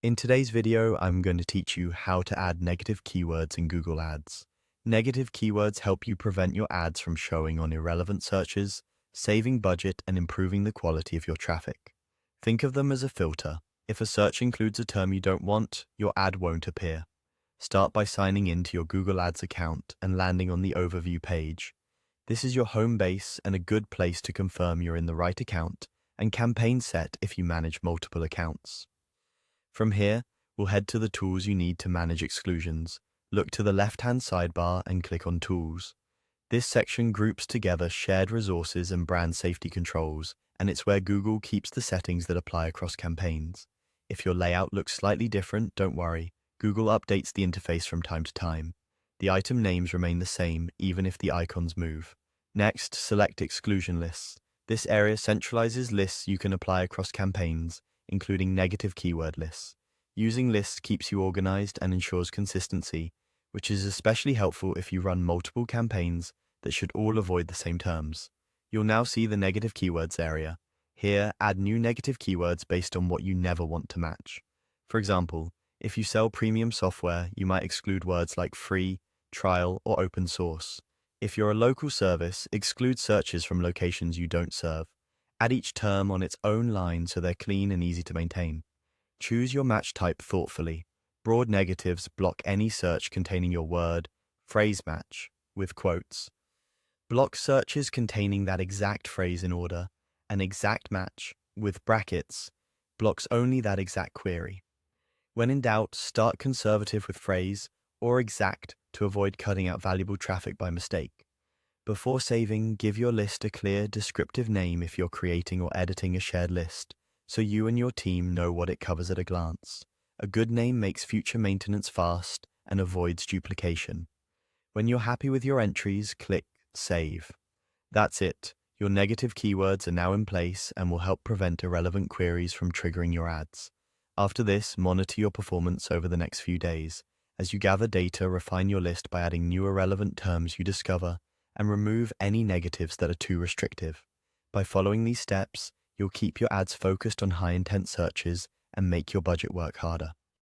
In today's video, I'm going to teach you how to add negative keywords in Google Ads. Negative keywords help you prevent your ads from showing on irrelevant searches, saving budget and improving the quality of your traffic. Think of them as a filter. If a search includes a term you don't want, your ad won't appear. Start by signing in to your Google Ads account and landing on the overview page. This is your home base and a good place to confirm you're in the right account and campaign set if you manage multiple accounts. From here, we'll head to the tools you need to manage exclusions. Look to the left-hand sidebar and click on Tools. This section groups together shared resources and brand safety controls, and it's where Google keeps the settings that apply across campaigns. If your layout looks slightly different, don't worry. Google updates the interface from time to time. The item names remain the same, even if the icons move. Next, select Exclusion Lists. This area centralizes lists you can apply across campaigns, including negative keyword lists. Using lists keeps you organized and ensures consistency, which is especially helpful if you run multiple campaigns that should all avoid the same terms. You'll now see the negative keywords area. Here, add new negative keywords based on what you never want to match. For example, if you sell premium software, you might exclude words like free, trial, or open source. If you're a local service, exclude searches from locations you don't serve. Add each term on its own line so they're clean and easy to maintain. Choose your match type thoughtfully. Broad negatives block any search containing your word, phrase match, with quotes. Block searches containing that exact phrase in order. An exact match, with brackets, blocks only that exact query. When in doubt, start conservative with phrase or exact to avoid cutting out valuable traffic by mistake. Before saving, give your list a clear, descriptive name if you're creating or editing a shared list, so you and your team know what it covers at a glance. A good name makes future maintenance fast and avoids duplication. When you're happy with your entries, click Save. That's it. Your negative keywords are now in place and will help prevent irrelevant queries from triggering your ads. After this, monitor your performance over the next few days. As you gather data, refine your list by adding new irrelevant terms you discover and remove any negatives that are too restrictive. By following these steps, you'll keep your ads focused on high-intent searches and make your budget work harder.